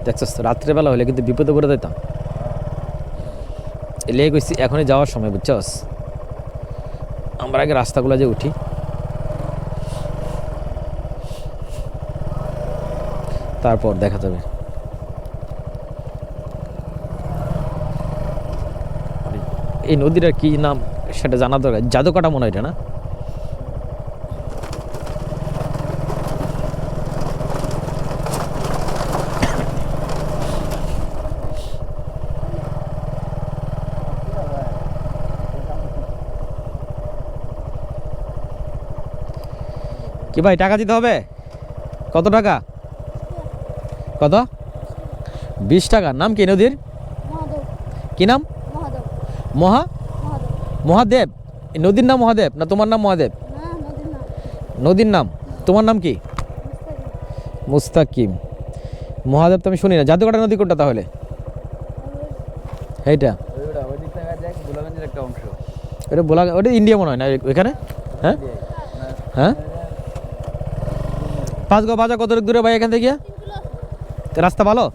দেখছস রাত্রেবেলা হলে কিন্তু বিপদে পড়ে যেতাম। এলে কইছি এখনই যাওয়ার সময়, বুঝছস? আমরা আগে রাস্তাগুলো যে উঠি, তারপর দেখা যাবে। এই নদীটার কি নাম সেটা জানা দরকার। জাদুকাটা মনে হয় এটা, না? কি ভাই টাকা দিতে হবে? কত টাকা? কত? 20 টাকা। নাম কি নদীর? কি নাম? মহাদেব। এই নদীর নাম মহাদেব না তোমার নাম মহাদেব? নদীর নাম। তোমার নাম কি? মুস্তাকিম। মহাদেব তো আমি শুনি না। জাদুকাটা নদী কোনটা তাহলে? এইটা এটা বলা, ওটা ইন্ডিয়া মনে হয় না ওইখানে? হ্যাঁ হ্যাঁ। পাঁচগাঁও বাজার কত দূরে ভাই এখান থেকে? রাস্তা ভালো?